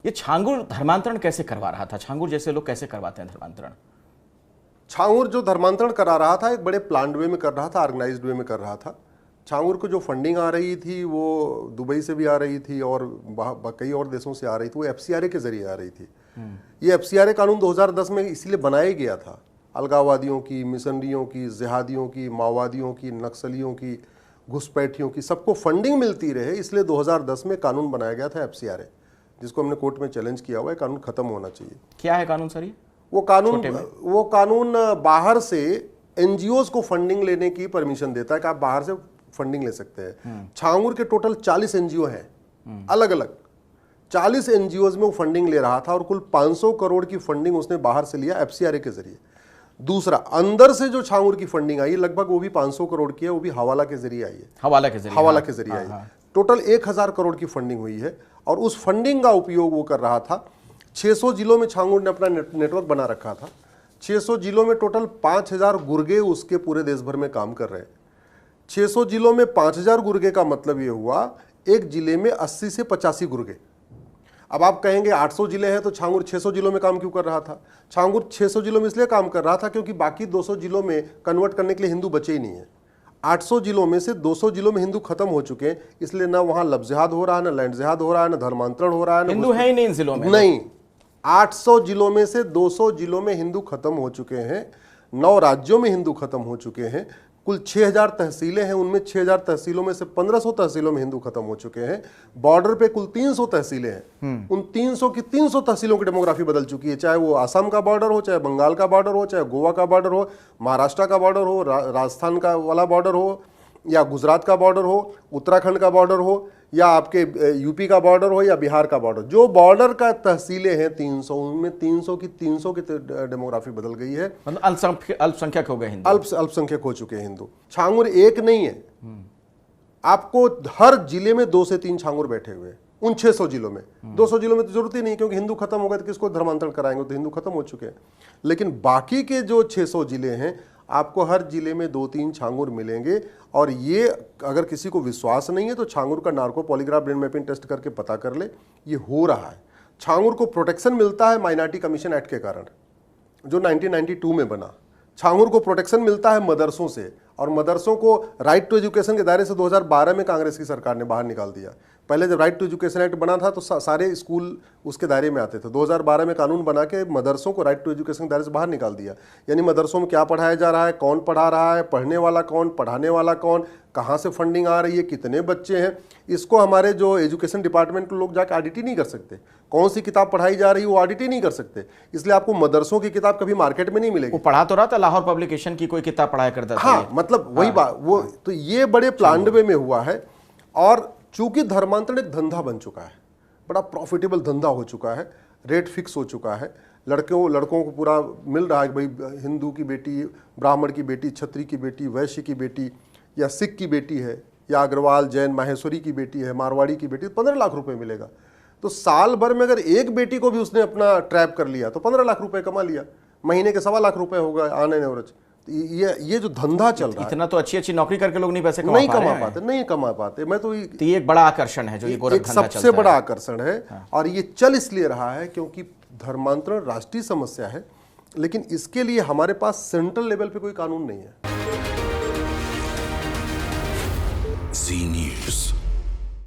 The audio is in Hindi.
ये छांगुर धर्मांतरण कैसे करवा रहा था? छांगुर जैसे लोग कैसे करवाते हैं धर्मांतरण? छांगुर जो धर्मांतरण करा रहा था एक बड़े प्लान्ड वे में कर रहा था, ऑर्गेनाइज्ड वे में कर रहा था। छांगुर को जो फंडिंग आ रही थी वो दुबई से भी आ रही थी और कई और देशों से आ रही थी, वो एफसीआरए के जरिए आ रही थी। ये एफसीआरए कानून 2010 में इसलिए बनाया गया था, अलगाववादियों की, मिशनरियों की, जिहादियों की, माओवादियों की, नक्सलियों की, घुसपैठियों की, सबको फंडिंग मिलती रहे, इसलिए 2010 में कानून बनाया गया था एफसीआरए, जिसको हमने कोर्ट में चैलेंज किया हुआ है। कानून खत्म होना चाहिए। क्या है कानून सर ये? वो कानून बाहर से एनजीओज को फंडिंग लेने की परमिशन देता है कि आप बाहर से फंडिंग ले सकते हैं। छांगुर के टोटल 40 एनजीओ हैं, अलग अलग 40 एनजीओज में वो फंडिंग ले रहा था और कुल 500 करोड़ की फंडिंग उसने बाहर से लिया एफसीआरए के जरिए। दूसरा, अंदर से जो छांगुर की फंडिंग आई लगभग वो भी 500 करोड़ की है, वो भी हवाला के जरिए आई है। हवाला के जरिए आई है। टोटल 1000 करोड़ की फंडिंग हुई है और उस फंडिंग का उपयोग वो कर रहा था। 600 जिलों में छांगुर ने अपना नेटवर्क बना रखा था। 600 जिलों में टोटल 5000 गुर्गे उसके पूरे देश भर में काम कर रहे हैं। 600 जिलों में 5000 गुर्गे का मतलब ये हुआ एक जिले में 80 से 85 गुर्गे। अब आप कहेंगे 800 जिले हैं तो छांगुर 600 जिलों में काम क्यों कर रहा था? छांगुर 600 जिलों में इसलिए काम कर रहा था क्योंकि बाकी 200 जिलों में कन्वर्ट करने के लिए हिंदू बचे ही नहीं है। 800 जिलों में से 200 जिलों में हिंदू खत्म हो चुके हैं, इसलिए ना वहां लब जिहाद हो रहा है, ना लैंड जिहाद हो रहा है, ना धर्मांतरण हो रहा है, हिंदू है ही नहीं इन जिलों में। नहीं, 800 जिलों में से 200 जिलों में हिंदू खत्म हो चुके हैं। 9 राज्यों में हिंदू खत्म हो चुके हैं। कुल 6000 तहसीलें हैं, उनमें 6000 तहसीलों में से 1500 तहसीलों में हिंदू खत्म हो चुके हैं। बॉर्डर पे कुल 300 तहसीलें हैं। उन 300 की 300 तहसीलों की डेमोग्राफी बदल चुकी है, चाहे वो असम का बॉर्डर हो, चाहे बंगाल का बॉर्डर हो, चाहे गोवा का बॉर्डर हो, महाराष्ट्र का बॉर्डर हो, राजस्थान का वाला बॉर्डर हो, या गुजरात का बॉर्डर हो, उत्तराखंड का बॉर्डर हो, या आपके यूपी का बॉर्डर हो, या बिहार का बॉर्डर, जो बॉर्डर का तहसीलें हैं 300, उनमें 300 की डेमोग्राफी बदल गई है। मतलब अल्पसंख्यक हो गए हिंदू, अल्पसंख्यक हो चुके हैं हिंदू। छांगुर एक नहीं है, आपको हर जिले में 2 से 3 छांगुर बैठे हुए हैं उन 600 जिलों में। 200 जिलों में तो जरूरत ही नहीं, क्योंकि हिंदू खत्म हो गए तो किसको धर्मांतरण कराएंगे, तो हिंदू खत्म हो चुके हैं। लेकिन बाकी के जो 600 जिले हैं, आपको हर जिले में 2-3 छांगुर मिलेंगे। और ये अगर किसी को विश्वास नहीं है तो छांगुर का narco polygraph brain mapping test करके पता कर ले, ये हो रहा है। छांगुर को प्रोटेक्शन मिलता है माइनॉरिटी कमीशन एक्ट के कारण, जो 1992 में बना। छांगुर को प्रोटेक्शन मिलता है मदरसों से, और मदरसों को राइट टू एजुकेशन के दायरे से 2012 में कांग्रेस की सरकार ने बाहर निकाल दिया। पहले जब राइट टू एजुकेशन एक्ट बना था तो सारे स्कूल उसके दायरे में आते थे। 2012 में कानून बना के मदरसों को राइट टू एजुकेशन के दायरे से बाहर निकाल दिया। यानी मदरसों में क्या पढ़ाया जा रहा है, कौन पढ़ा रहा है, पढ़ने वाला कौन, पढ़ाने वाला कौन, कहाँ से फंडिंग आ रही है, कितने बच्चे हैं, इसको हमारे जो एजुकेशन डिपार्टमेंट के लोग जाकर ऑडिट ही नहीं कर सकते। कौन सी किताब पढ़ाई जा रही है वो ऑडिट ही नहीं कर सकते। इसलिए आपको मदरसों की किताब कभी मार्केट में नहीं मिलेगी। वो पढ़ा तो रहा था, लाहौर पब्लिकेशन की कोई किताब पढ़ाया करता था। हाँ, मतलब वही बात, वो तो ये बड़े प्लान्ड वे में हुआ है। और चूंकि धर्मांतरण एक धंधा बन चुका है, बड़ा प्रॉफिटेबल धंधा हो चुका है, रेट फिक्स हो चुका है, लड़कों को पूरा मिल रहा है कि भाई हिंदू की बेटी, ब्राह्मण की बेटी, क्षत्रिय की बेटी, वैश्य की बेटी, या सिख की बेटी है, या अग्रवाल, जैन, माहेश्वरी की बेटी है, मारवाड़ी की बेटी, 15 लाख रुपए मिलेगा। तो साल भर में अगर एक बेटी को भी उसने अपना ट्रैप कर लिया तो 15 लाख रुपए कमा लिया। महीने के 1.25 लाख रुपए हो गए ऑन एन एवरेज। ये जो धंधा चल रहा है, इतना तो अच्छी नौकरी करके लोग नहीं पैसे नहीं कमा पाते। मैं तो ये एक बड़ा आकर्षण है जो ये गोरखधंधा चलता है, सबसे बड़ा आकर्षण है। और ये चल इसलिए रहा है क्योंकि धर्मांतरण राष्ट्रीय समस्या है, लेकिन इसके लिए हमारे पास सेंट्रल लेवल पे कोई कानून नहीं है।